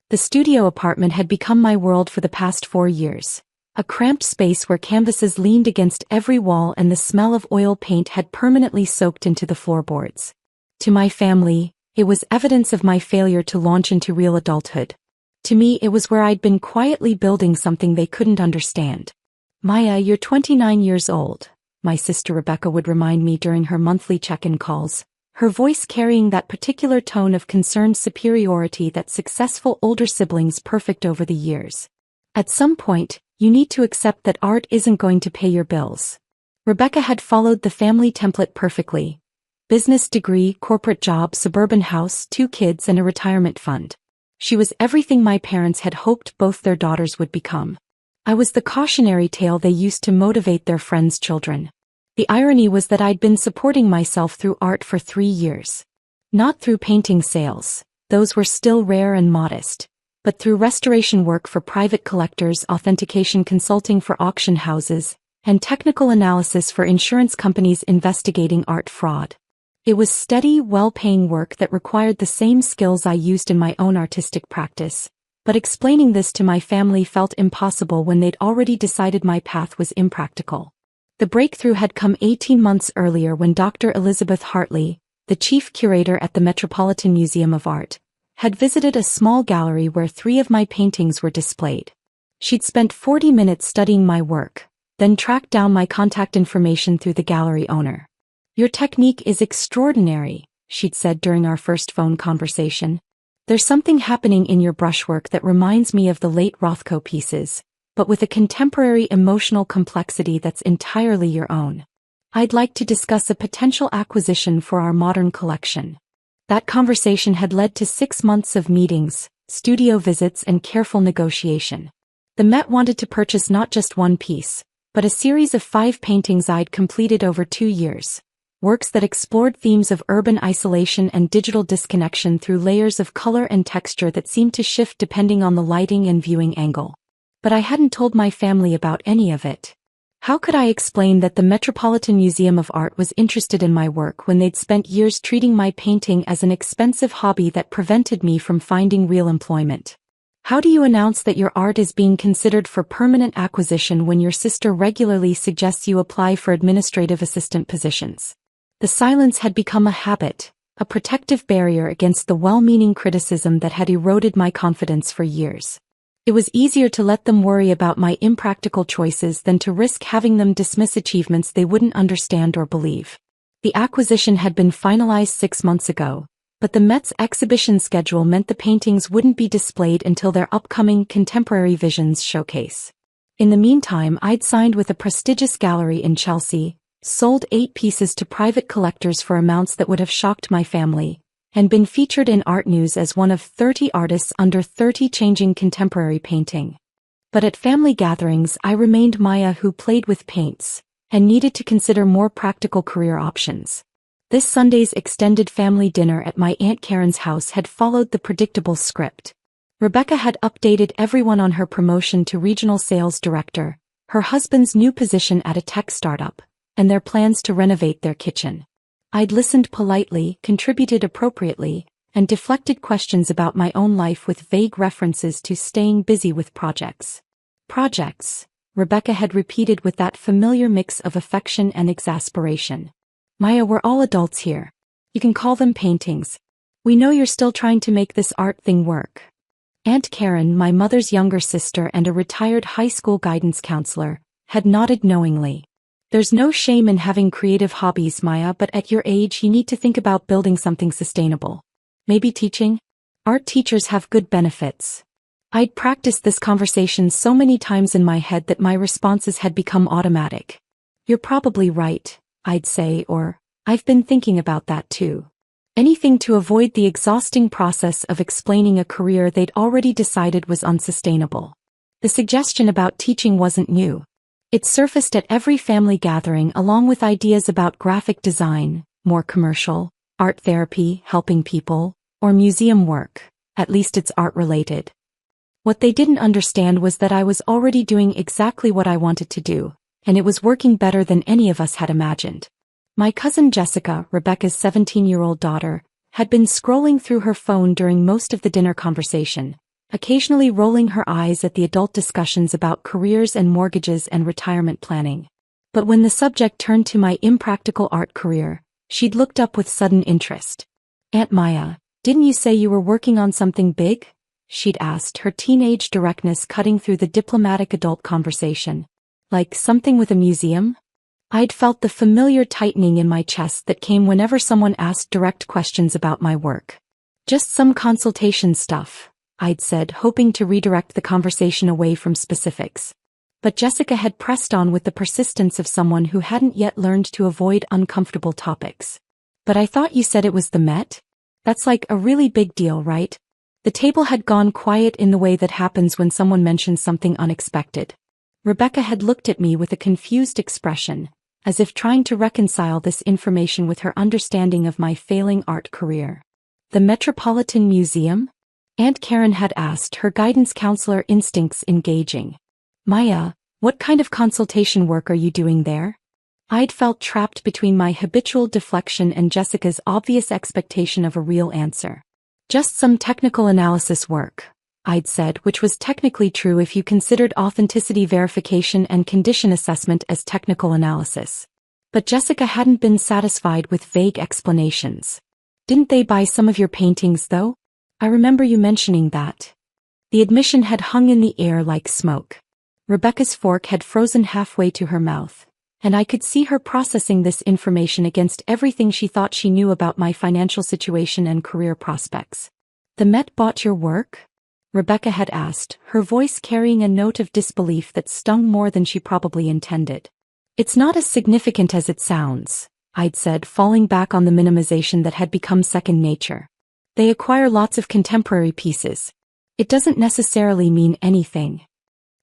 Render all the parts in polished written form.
The studio apartment had become my world for the past 4 years. A cramped space where canvases leaned against every wall and the smell of oil paint had permanently soaked into the floorboards. To my family, it was evidence of my failure to launch into real adulthood. To me, it was where I'd been quietly building something they couldn't understand. "Maya, you're 29 years old," my sister Rebecca would remind me during her monthly check-in calls, her voice carrying that particular tone of concerned superiority that successful older siblings perfect over the years. "At some point, you need to accept that art isn't going to pay your bills." Rebecca had followed the family template perfectly. Business degree, corporate job, suburban house, 2 kids and a retirement fund. She was everything my parents had hoped both their daughters would become. I was the cautionary tale they used to motivate their friends' children. The irony was that I'd been supporting myself through art for 3 years. Not through painting sales, those were still rare and modest, but through restoration work for private collectors, authentication consulting for auction houses, and technical analysis for insurance companies investigating art fraud. It was steady, well-paying work that required the same skills I used in my own artistic practice, but explaining this to my family felt impossible when they'd already decided my path was impractical. The breakthrough had come 18 months earlier when Dr. Elizabeth Hartley, the chief curator at the Metropolitan Museum of Art, had visited a small gallery where 3 of my paintings were displayed. She'd spent 40 minutes studying my work, then tracked down my contact information through the gallery owner. "Your technique is extraordinary," she'd said during our first phone conversation. "There's something happening in your brushwork that reminds me of the late Rothko pieces, but with a contemporary emotional complexity that's entirely your own. I'd like to discuss a potential acquisition for our modern collection." That conversation had led to 6 months of meetings, studio visits and careful negotiation. The Met wanted to purchase not just one piece, but a series of 5 paintings I'd completed over 2 years. Works that explored themes of urban isolation and digital disconnection through layers of color and texture that seemed to shift depending on the lighting and viewing angle. But I hadn't told my family about any of it. How could I explain that the Metropolitan Museum of Art was interested in my work when they'd spent years treating my painting as an expensive hobby that prevented me from finding real employment? How do you announce that your art is being considered for permanent acquisition when your sister regularly suggests you apply for administrative assistant positions? The silence had become a habit, a protective barrier against the well-meaning criticism that had eroded my confidence for years. It was easier to let them worry about my impractical choices than to risk having them dismiss achievements they wouldn't understand or believe. The acquisition had been finalized 6 months ago, but the Met's exhibition schedule meant the paintings wouldn't be displayed until their upcoming Contemporary Visions showcase. In the meantime, I'd signed with a prestigious gallery in Chelsea, sold 8 pieces to private collectors for amounts that would have shocked my family, and been featured in Art News as one of 30 artists under 30 changing contemporary painting. But at family gatherings I remained Maya who played with paints, and needed to consider more practical career options. This Sunday's extended family dinner at my Aunt Karen's house had followed the predictable script. Rebecca had updated everyone on her promotion to regional sales director, her husband's new position at a tech startup, and their plans to renovate their kitchen. I'd listened politely, contributed appropriately, and deflected questions about my own life with vague references to staying busy with projects. "Projects," Rebecca had repeated with that familiar mix of affection and exasperation. "Maya, we're all adults here. You can call them paintings. We know you're still trying to make this art thing work." Aunt Karen, my mother's younger sister and a retired high school guidance counselor, had nodded knowingly. "There's no shame in having creative hobbies, Maya, but at your age you need to think about building something sustainable. Maybe teaching? Art teachers have good benefits." I'd practiced this conversation so many times in my head that my responses had become automatic. "You're probably right," I'd say, or, "I've been thinking about that too." Anything to avoid the exhausting process of explaining a career they'd already decided was unsustainable. The suggestion about teaching wasn't new. It surfaced at every family gathering along with ideas about graphic design, more commercial, art therapy, helping people, or museum work, at least it's art-related. What they didn't understand was that I was already doing exactly what I wanted to do, and it was working better than any of us had imagined. My cousin Jessica, Rebecca's 17-year-old daughter, had been scrolling through her phone during most of the dinner conversation, occasionally rolling her eyes at the adult discussions about careers and mortgages and retirement planning. But when the subject turned to my impractical art career, she'd looked up with sudden interest. "Aunt Maya, didn't you say you were working on something big?" she'd asked, her teenage directness cutting through the diplomatic adult conversation. "Like something with a museum?" I'd felt the familiar tightening in my chest that came whenever someone asked direct questions about my work. "Just some consultation stuff," I'd said, hoping to redirect the conversation away from specifics. But Jessica had pressed on with the persistence of someone who hadn't yet learned to avoid uncomfortable topics. "But I thought you said it was the Met? That's like a really big deal, right?" The table had gone quiet in the way that happens when someone mentions something unexpected. Rebecca had looked at me with a confused expression, as if trying to reconcile this information with her understanding of my failing art career. "The Metropolitan Museum?" Aunt Karen had asked, her guidance counselor instincts engaging. "Maya, what kind of consultation work are you doing there?" I'd felt trapped between my habitual deflection and Jessica's obvious expectation of a real answer. "Just some technical analysis work," I'd said, which was technically true if you considered authenticity verification and condition assessment as technical analysis. But Jessica hadn't been satisfied with vague explanations. "Didn't they buy some of your paintings, though? I remember you mentioning that." The admission had hung in the air like smoke. Rebecca's fork had frozen halfway to her mouth, and I could see her processing this information against everything she thought she knew about my financial situation and career prospects. "The Met bought your work?" Rebecca had asked, her voice carrying a note of disbelief that stung more than she probably intended. "It's not as significant as it sounds," I'd said, falling back on the minimization that had become second nature. "They acquire lots of contemporary pieces. It doesn't necessarily mean anything."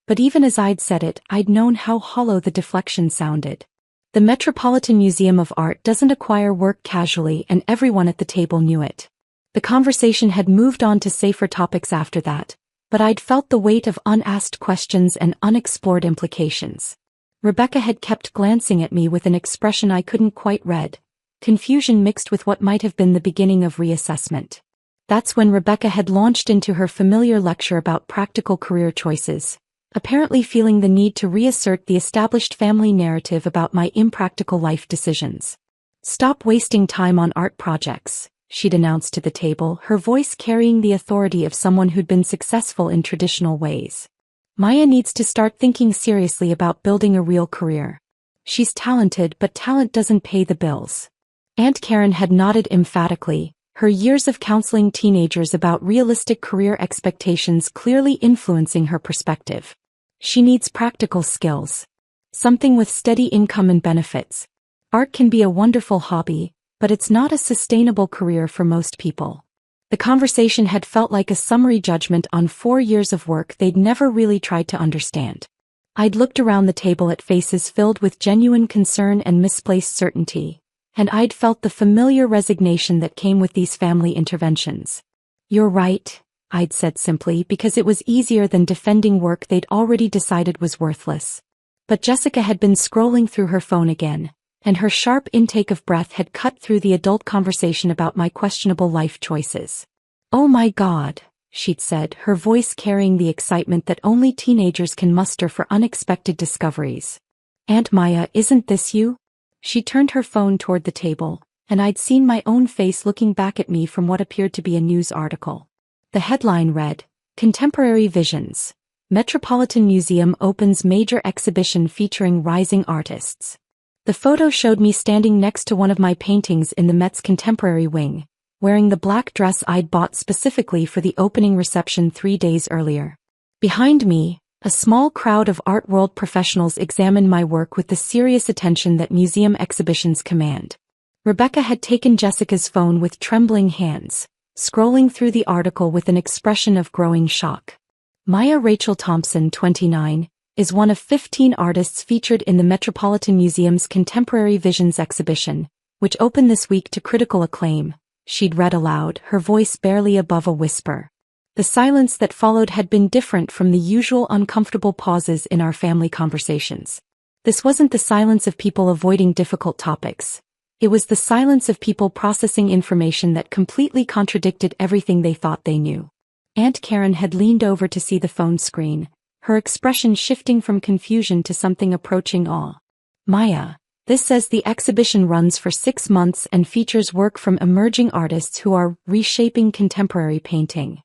But even as I'd said it, I'd known how hollow the deflection sounded. The Metropolitan Museum of Art doesn't acquire work casually, and everyone at the table knew it. The conversation had moved on to safer topics after that, but I'd felt the weight of unasked questions and unexplored implications. Rebecca had kept glancing at me with an expression I couldn't quite read, confusion mixed with what might have been the beginning of reassessment. That's when Rebecca had launched into her familiar lecture about practical career choices, apparently feeling the need to reassert the established family narrative about my impractical life decisions. "Stop wasting time on art projects," she'd announced to the table, her voice carrying the authority of someone who'd been successful in traditional ways. "Maya needs to start thinking seriously about building a real career. She's talented, but talent doesn't pay the bills." Aunt Karen had nodded emphatically, her years of counseling teenagers about realistic career expectations clearly influencing her perspective. "She needs practical skills. Something with steady income and benefits. Art can be a wonderful hobby, but it's not a sustainable career for most people." The conversation had felt like a summary judgment on 4 years of work they'd never really tried to understand. I'd looked around the table at faces filled with genuine concern and misplaced certainty, and I'd felt the familiar resignation that came with these family interventions. "You're right," I'd said simply, because it was easier than defending work they'd already decided was worthless. But Jessica had been scrolling through her phone again, and her sharp intake of breath had cut through the adult conversation about my questionable life choices. "Oh my God," she'd said, her voice carrying the excitement that only teenagers can muster for unexpected discoveries. "Aunt Maya, isn't this you?" She turned her phone toward the table, and I'd seen my own face looking back at me from what appeared to be a news article. The headline read, "Contemporary Visions. Metropolitan Museum opens major exhibition featuring rising artists." The photo showed me standing next to one of my paintings in the Met's contemporary wing, wearing the black dress I'd bought specifically for the opening reception 3 days earlier. Behind me, a small crowd of art world professionals examined my work with the serious attention that museum exhibitions command. Rebecca had taken Jessica's phone with trembling hands, scrolling through the article with an expression of growing shock. Maya Rachel Thompson, 29, is one of 15 artists featured in the Metropolitan Museum's Contemporary Visions exhibition, which opened this week to critical acclaim, she'd read aloud, her voice barely above a whisper. The silence that followed had been different from the usual uncomfortable pauses in our family conversations. This wasn't the silence of people avoiding difficult topics. It was the silence of people processing information that completely contradicted everything they thought they knew. Aunt Karen had leaned over to see the phone screen, her expression shifting from confusion to something approaching awe. Maya, this says the exhibition runs for 6 months and features work from emerging artists who are reshaping contemporary painting.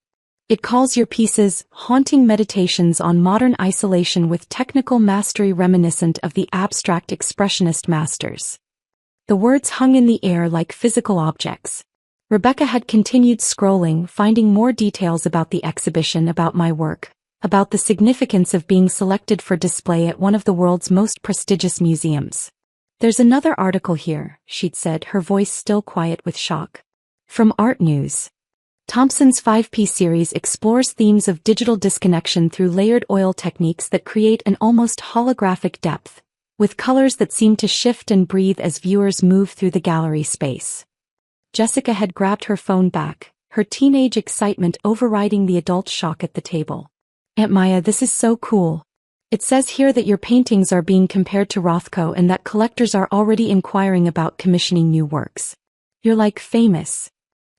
It calls your pieces haunting meditations on modern isolation with technical mastery reminiscent of the abstract expressionist masters. The words hung in the air like physical objects. Rebecca had continued scrolling, finding more details about the exhibition, about my work, about the significance of being selected for display at one of the world's most prestigious museums. There's another article here, she'd said, her voice still quiet with shock. From Art News. Thompson's 5P series explores themes of digital disconnection through layered oil techniques that create an almost holographic depth, with colors that seem to shift and breathe as viewers move through the gallery space. Jessica had grabbed her phone back, her teenage excitement overriding the adult shock at the table. Aunt Maya, this is so cool. It says here that your paintings are being compared to Rothko and that collectors are already inquiring about commissioning new works. You're like famous.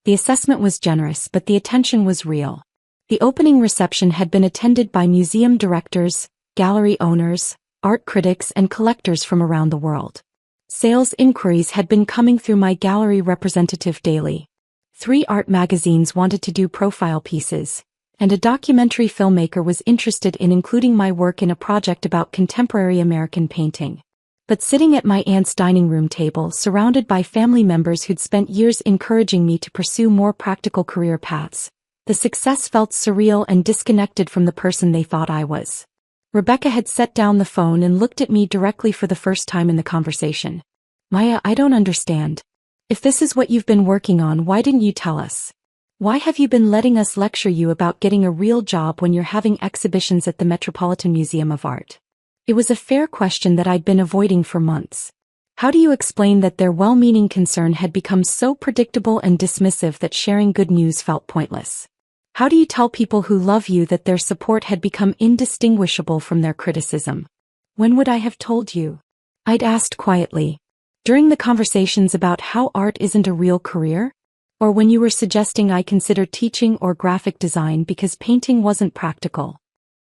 The assessment was generous, but the attention was real. The opening reception had been attended by museum directors, gallery owners, art critics, and collectors from around the world. Sales inquiries had been coming through my gallery representative daily. 3 art magazines wanted to do profile pieces, and a documentary filmmaker was interested in including my work in a project about contemporary American painting. But sitting at my aunt's dining room table, surrounded by family members who'd spent years encouraging me to pursue more practical career paths, the success felt surreal and disconnected from the person they thought I was. Rebecca had set down the phone and looked at me directly for the first time in the conversation. Maya, I don't understand. If this is what you've been working on, why didn't you tell us? Why have you been letting us lecture you about getting a real job when you're having exhibitions at the Metropolitan Museum of Art? It was a fair question that I'd been avoiding for months. How do you explain that their well-meaning concern had become so predictable and dismissive that sharing good news felt pointless? How do you tell people who love you that their support had become indistinguishable from their criticism? When would I have told you? I'd asked quietly. During the conversations about how art isn't a real career? Or when you were suggesting I consider teaching or graphic design because painting wasn't practical?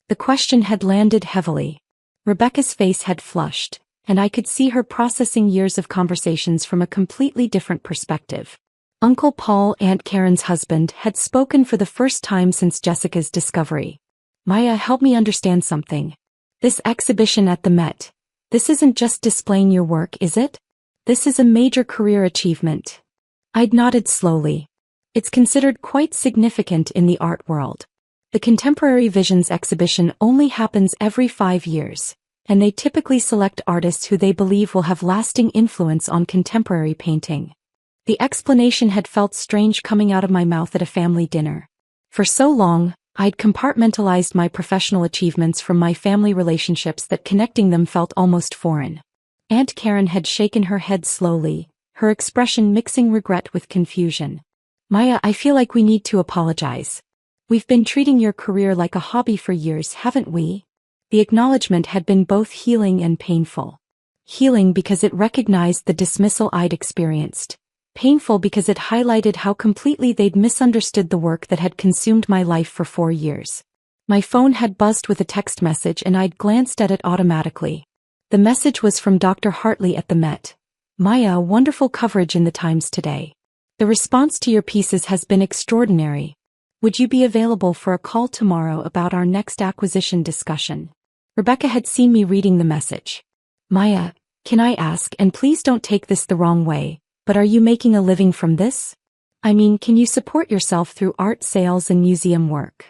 The question had landed heavily. Rebecca's face had flushed, and I could see her processing years of conversations from a completely different perspective. Uncle Paul, Aunt Karen's husband, had spoken for the first time since Jessica's discovery. Maya, help me understand something. This exhibition at the Met, this isn't just displaying your work, is it? This is a major career achievement. I'd nodded slowly. It's considered quite significant in the art world. The Contemporary Visions exhibition only happens every 5 years, and they typically select artists who they believe will have lasting influence on contemporary painting. The explanation had felt strange coming out of my mouth at a family dinner. For so long, I'd compartmentalized my professional achievements from my family relationships that connecting them felt almost foreign. Aunt Karen had shaken her head slowly, her expression mixing regret with confusion. Maya, I feel like we need to apologize. We've been treating your career like a hobby for years, haven't we? The acknowledgement had been both healing and painful. Healing because it recognized the dismissal I'd experienced. Painful because it highlighted how completely they'd misunderstood the work that had consumed my life for 4 years. My phone had buzzed with a text message and I'd glanced at it automatically. The message was from Dr. Hartley at the Met. Maya, wonderful coverage in the Times today. The response to your pieces has been extraordinary. Would you be available for a call tomorrow about our next acquisition discussion? Rebecca had seen me reading the message. Maya, can I ask, and please don't take this the wrong way, but are you making a living from this? I mean, can you support yourself through art sales and museum work?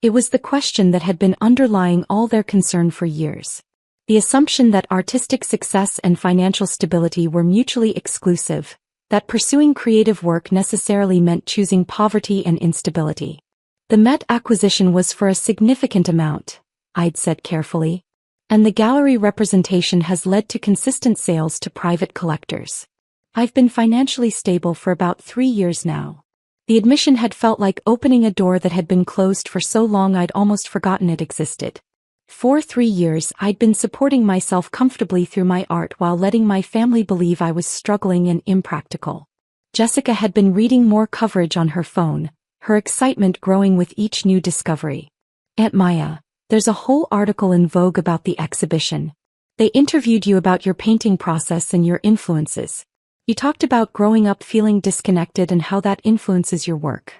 It was the question that had been underlying all their concern for years. The assumption that artistic success and financial stability were mutually exclusive, that pursuing creative work necessarily meant choosing poverty and instability. The Met acquisition was for a significant amount, I'd said carefully, and the gallery representation has led to consistent sales to private collectors. I've been financially stable for about 3 years now. The admission had felt like opening a door that had been closed for so long I'd almost forgotten it existed. For 3 years I'd been supporting myself comfortably through my art while letting my family believe I was struggling and impractical. Jessica had been reading more coverage on her phone, her excitement growing with each new discovery. Aunt Maya, there's a whole article in Vogue about the exhibition. They interviewed you about your painting process and your influences. You talked about growing up feeling disconnected and how that influences your work.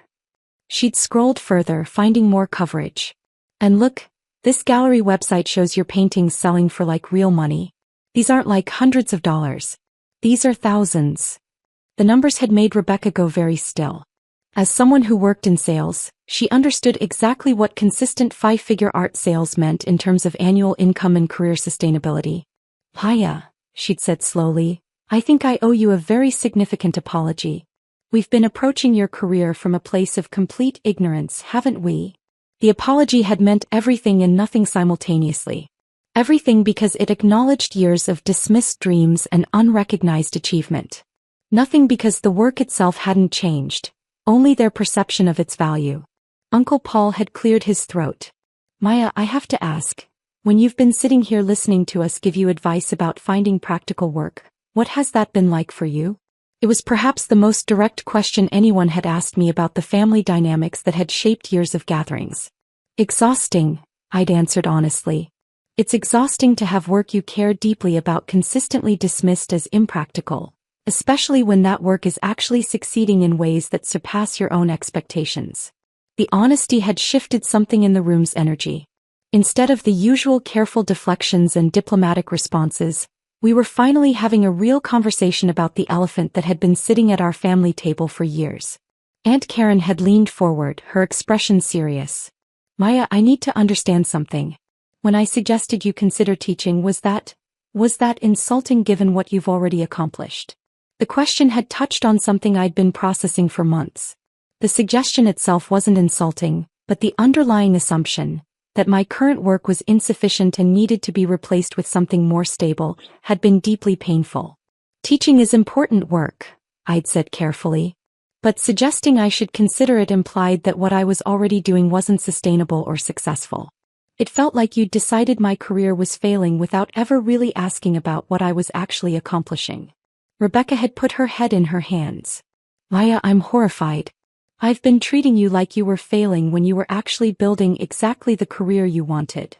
She'd scrolled further, finding more coverage. And look, this gallery website shows your paintings selling for like real money. These aren't like hundreds of dollars. These are thousands. The numbers had made Rebecca go very still. As someone who worked in sales, she understood exactly what consistent five-figure art sales meant in terms of annual income and career sustainability. Maya, she'd said slowly, I think I owe you a very significant apology. We've been approaching your career from a place of complete ignorance, haven't we? The apology had meant everything and nothing simultaneously. Everything because it acknowledged years of dismissed dreams and unrecognized achievement. Nothing because the work itself hadn't changed, only their perception of its value. Uncle Paul had cleared his throat. Maya, I have to ask, when you've been sitting here listening to us give you advice about finding practical work, what has that been like for you? It was perhaps the most direct question anyone had asked me about the family dynamics that had shaped years of gatherings. Exhausting, I'd answered honestly. It's exhausting to have work you care deeply about consistently dismissed as impractical, especially when that work is actually succeeding in ways that surpass your own expectations. The honesty had shifted something in the room's energy. Instead of the usual careful deflections and diplomatic responses, we were finally having a real conversation about the elephant that had been sitting at our family table for years. Aunt Karen had leaned forward, her expression serious. Maya, I need to understand something. When I suggested you consider teaching, was that insulting given what you've already accomplished? The question had touched on something I'd been processing for months. The suggestion itself wasn't insulting, but the underlying assumption, that my current work was insufficient and needed to be replaced with something more stable, had been deeply painful. Teaching is important work, I'd said carefully. But suggesting I should consider it implied that what I was already doing wasn't sustainable or successful. It felt like you'd decided my career was failing without ever really asking about what I was actually accomplishing. Rebecca had put her head in her hands. Maya, I'm horrified. I've been treating you like you were failing when you were actually building exactly the career you wanted.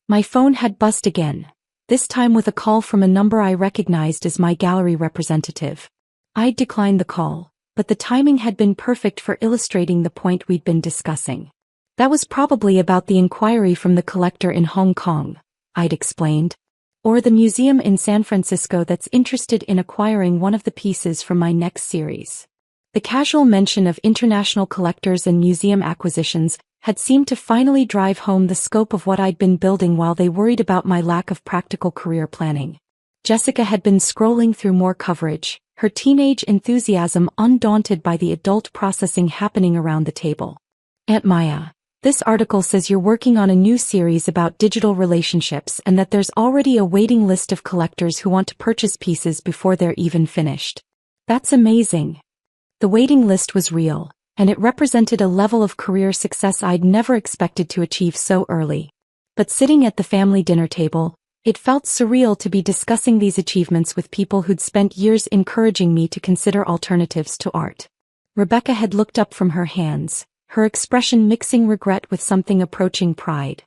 My phone had buzzed again, this time with a call from a number I recognized as my gallery representative. I'd declined the call, but the timing had been perfect for illustrating the point we'd been discussing. That was probably about the inquiry from the collector in Hong Kong, I'd explained. Or the museum in San Francisco that's interested in acquiring one of the pieces from my next series. The casual mention of international collectors and museum acquisitions had seemed to finally drive home the scope of what I'd been building while they worried about my lack of practical career planning. Jessica had been scrolling through more coverage, her teenage enthusiasm undaunted by the adult processing happening around the table. Aunt Maya, this article says you're working on a new series about digital relationships and that there's already a waiting list of collectors who want to purchase pieces before they're even finished. That's amazing. The waiting list was real, and it represented a level of career success I'd never expected to achieve so early. But sitting at the family dinner table, it felt surreal to be discussing these achievements with people who'd spent years encouraging me to consider alternatives to art. Rebecca had looked up from her hands, her expression mixing regret with something approaching pride.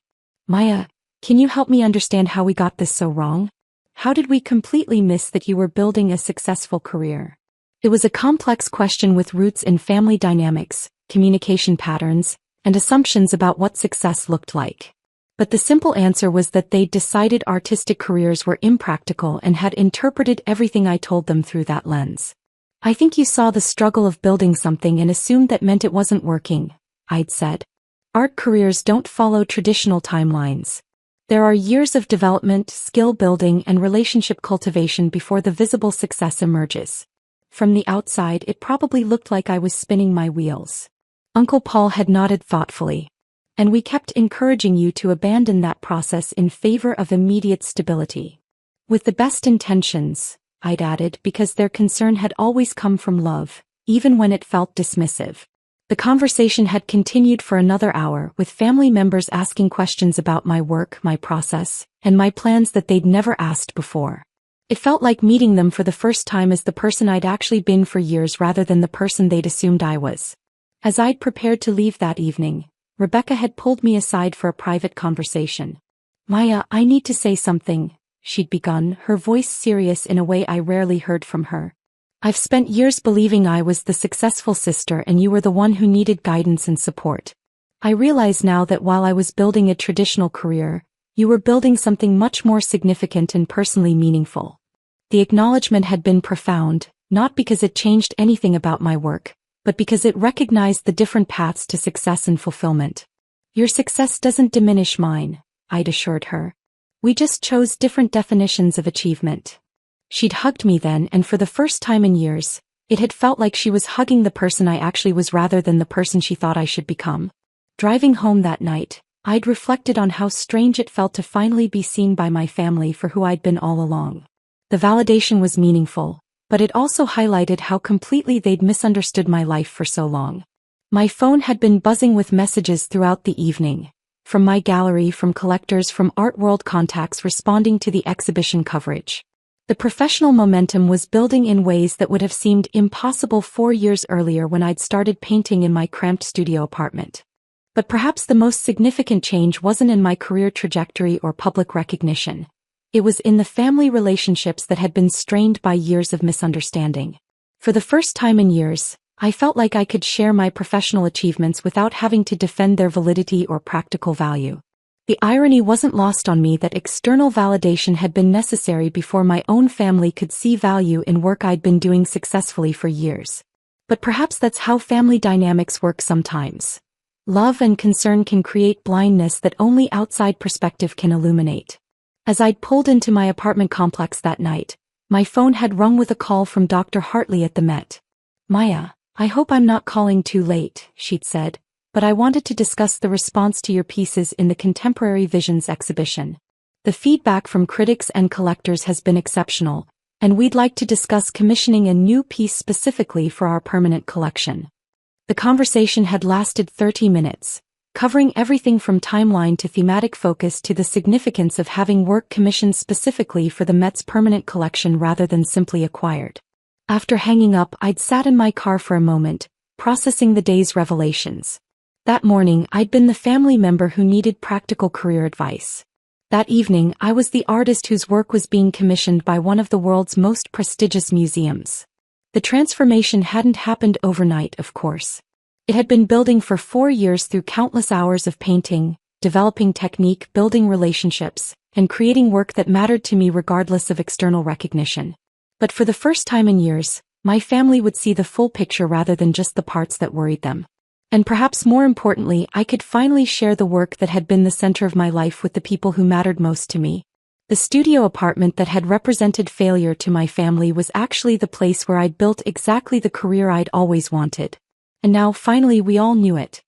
Maya, can you help me understand how we got this so wrong? How did we completely miss that you were building a successful career? It was a complex question with roots in family dynamics, communication patterns, and assumptions about what success looked like. But the simple answer was that they'd decided artistic careers were impractical and had interpreted everything I told them through that lens. I think you saw the struggle of building something and assumed that meant it wasn't working, I'd said. Art careers don't follow traditional timelines. There are years of development, skill building, and relationship cultivation before the visible success emerges. From the outside, it probably looked like I was spinning my wheels. Uncle Paul had nodded thoughtfully. And we kept encouraging you to abandon that process in favor of immediate stability. With the best intentions, I'd added, because their concern had always come from love, even when it felt dismissive. The conversation had continued for another hour, with family members asking questions about my work, my process, and my plans that they'd never asked before. It felt like meeting them for the first time as the person I'd actually been for years rather than the person they'd assumed I was. As I'd prepared to leave that evening, Rebecca had pulled me aside for a private conversation. "Maya, I need to say something," she'd begun, her voice serious in a way I rarely heard from her. "I've spent years believing I was the successful sister and you were the one who needed guidance and support. I realize now that while I was building a traditional career, you were building something much more significant and personally meaningful." The acknowledgement had been profound, not because it changed anything about my work, but because it recognized the different paths to success and fulfillment. "Your success doesn't diminish mine," I'd assured her. "We just chose different definitions of achievement." She'd hugged me then, and for the first time in years, it had felt like she was hugging the person I actually was rather than the person she thought I should become. Driving home that night, I'd reflected on how strange it felt to finally be seen by my family for who I'd been all along. The validation was meaningful, but it also highlighted how completely they'd misunderstood my life for so long. My phone had been buzzing with messages throughout the evening, from my gallery, from collectors, from art world contacts responding to the exhibition coverage. The professional momentum was building in ways that would have seemed impossible 4 years earlier when I'd started painting in my cramped studio apartment. But perhaps the most significant change wasn't in my career trajectory or public recognition. It was in the family relationships that had been strained by years of misunderstanding. For the first time in years, I felt like I could share my professional achievements without having to defend their validity or practical value. The irony wasn't lost on me that external validation had been necessary before my own family could see value in work I'd been doing successfully for years. But perhaps that's how family dynamics work sometimes. Love and concern can create blindness that only outside perspective can illuminate. As I'd pulled into my apartment complex that night, my phone had rung with a call from Dr. Hartley at the Met. "Maya, I hope I'm not calling too late," she'd said, "but I wanted to discuss the response to your pieces in the Contemporary Visions exhibition. The feedback from critics and collectors has been exceptional, and we'd like to discuss commissioning a new piece specifically for our permanent collection." The conversation had lasted 30 minutes, covering everything from timeline to thematic focus to the significance of having work commissioned specifically for the Met's permanent collection rather than simply acquired. After hanging up, I'd sat in my car for a moment, processing the day's revelations. That morning, I'd been the family member who needed practical career advice. That evening, I was the artist whose work was being commissioned by one of the world's most prestigious museums. The transformation hadn't happened overnight, of course. It had been building for 4 years through countless hours of painting, developing technique, building relationships, and creating work that mattered to me regardless of external recognition. But for the first time in years, my family would see the full picture rather than just the parts that worried them. And perhaps more importantly, I could finally share the work that had been the center of my life with the people who mattered most to me. The studio apartment that had represented failure to my family was actually the place where I'd built exactly the career I'd always wanted. And now finally we all knew it.